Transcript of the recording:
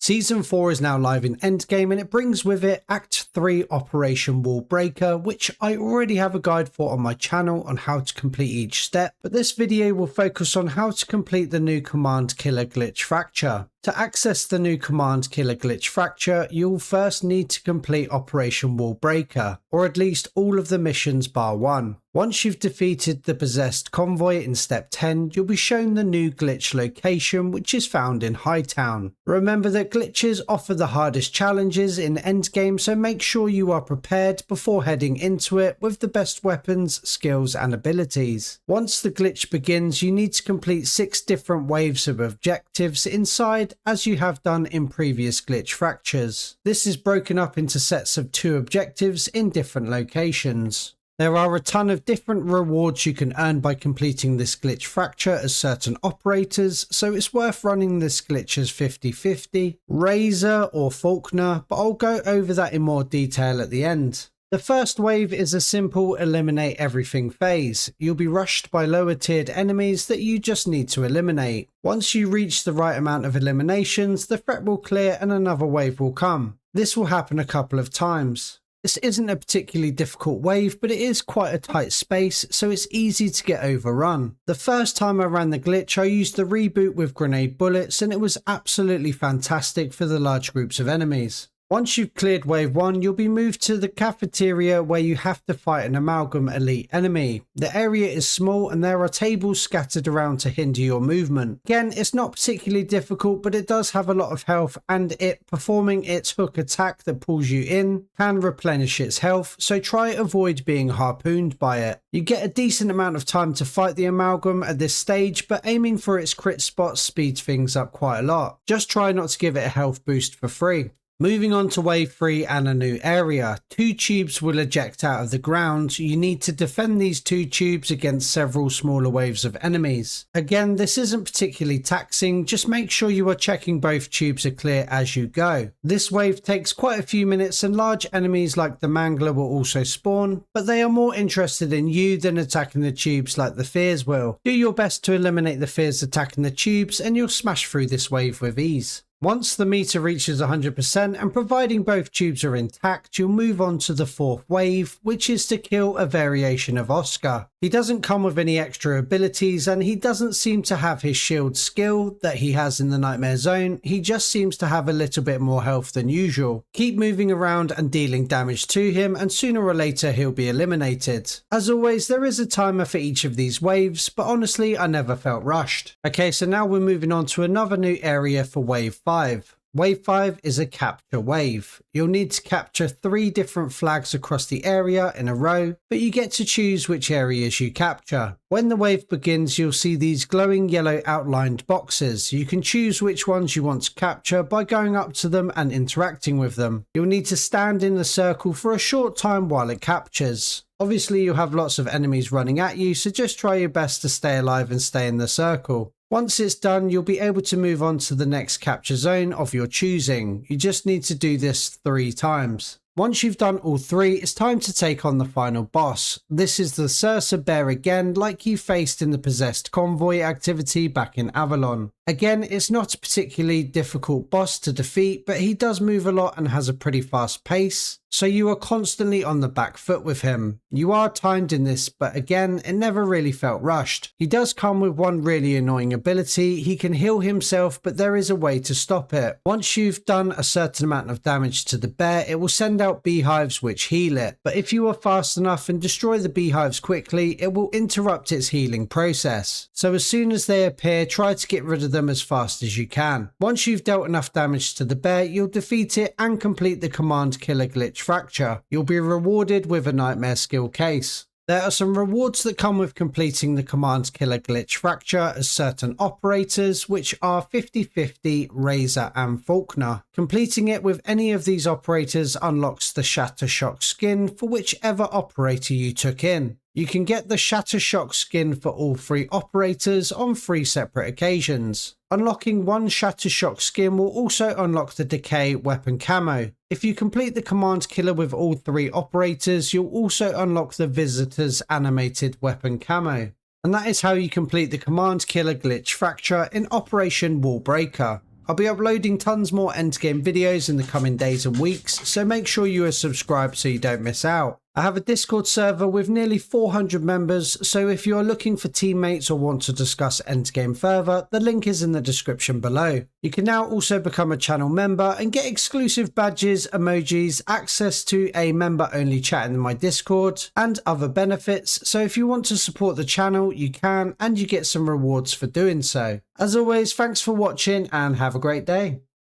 Season 4 is now live in Endgame and it brings with it Act 3 Operation Wall Breaker, which I already have a guide for on my channel on how to complete each step, but this video will focus on how to complete the new Command Killer Glitch Fracture. To access the new Command Killer Glitch Fracture, you'll first need to complete Operation Wall Breaker, or at least all of the missions bar 1. Once you've defeated the possessed convoy in step 10, you'll be shown the new glitch location, which is found in Hightown. Remember that glitches offer the hardest challenges in Endgame, so make sure you are prepared before heading into it with the best weapons, skills and abilities. Once the glitch begins, you need to complete 6 different waves of objectives inside, as you have done in previous glitch fractures. This is broken up into sets of 2 objectives in different locations. There are a ton of different rewards you can earn by completing this glitch fracture as certain operators, so it's worth running this glitch as 50-50, Razor or Faulkner, but I'll go over that in more detail at the end. The first wave is a simple eliminate everything phase. You'll be rushed by lower tiered enemies that you just need to eliminate. Once you reach the right amount of eliminations, the threat will clear and another wave will come. This will happen a couple of times. This isn't a particularly difficult wave, but it is quite a tight space, so it's easy to get overrun. The first time I ran the glitch, I used the reboot with grenade bullets and it was absolutely fantastic for the large groups of enemies. Once you've cleared wave 1, you'll be moved to the cafeteria where you have to fight an amalgam elite enemy. The area is small and there are tables scattered around to hinder your movement. Again, it's not particularly difficult, but it does have a lot of health, and it performing its hook attack that pulls you in can replenish its health, so try avoid being harpooned by it. You get a decent amount of time to fight the amalgam at this stage, but aiming for its crit spot speeds things up quite a lot. Just try not to give it a health boost for free. Moving on to wave 3 and a new area. 2 tubes will eject out of the ground. You need to defend these 2 tubes against several smaller waves of enemies. Again, this isn't particularly taxing, just make sure you are checking both tubes are clear as you go. This wave takes quite a few minutes and large enemies like the Mangler will also spawn, but they are more interested in you than attacking the tubes like the Fears will. Do your best to eliminate the Fears attacking the tubes and you'll smash through this wave with ease. Once the meter reaches 100% and providing both tubes are intact, you'll move on to the 4th wave, which is to kill a variation of Oscar. He doesn't come with any extra abilities and he doesn't seem to have his shield skill that he has in the Nightmare Zone, he just seems to have a little bit more health than usual. Keep moving around and dealing damage to him and sooner or later he'll be eliminated. As always, there is a timer for each of these waves, but honestly I never felt rushed. Okay, so now we're moving on to another new area for wave 5. Wave 5 is a capture wave. You'll need to capture 3 different flags across the area in a row, but you get to choose which areas you capture. When the wave begins, you'll see these glowing yellow outlined boxes. You can choose which ones you want to capture by going up to them and interacting with them. You'll need to stand in the circle for a short time while it captures. Obviously, you'll have lots of enemies running at you, so just try your best to stay alive and stay in the circle. Once it's done, you'll be able to move on to the next capture zone of your choosing. You just need to do this 3 times. Once you've done all 3, it's time to take on the final boss. This is the Circe Bear again, like you faced in the Possessed Convoy activity back in Avalon. Again, it's not a particularly difficult boss to defeat, but he does move a lot and has a pretty fast pace, so you are constantly on the back foot with him. You are timed in this, but again, it never really felt rushed. He does come with one really annoying ability. He can heal himself, but there is a way to stop it. Once you've done a certain amount of damage to the bear, it will send out beehives which heal it, but if you are fast enough and destroy the beehives quickly, it will interrupt its healing process. So as soon as they appear, try to get rid of them as fast as you can. Once you've dealt enough damage to the bear, you'll defeat it and complete the Command Killer Glitch Fracture. You'll be rewarded with a Nightmare skill case. There are some rewards that come with completing the Command Killer Glitch Fracture as certain operators, which are 50-50, Razor and Faulkner. Completing it with any of these operators unlocks the Shatter Shock skin for whichever operator you took in. You can get the Shatter Shock skin for all 3 operators on 3 separate occasions. Unlocking one Shatter Shock skin will also unlock the Decay weapon camo. If you complete the Command Killer with all 3 operators, you'll also unlock the Visitor's animated weapon camo. And that is how you complete the Command Killer Glitch Fracture in Operation Wall Breaker. I'll be uploading tons more endgame videos in the coming days and weeks, so make sure you are subscribed so you don't miss out. I have a Discord server with nearly 400 members, so if you are looking for teammates or want to discuss endgame further, the link is in the description below. You can now also become a channel member and get exclusive badges, emojis, access to a member-only chat in my Discord, and other benefits, so if you want to support the channel, you can, and you get some rewards for doing so. As always, thanks for watching and have a great day.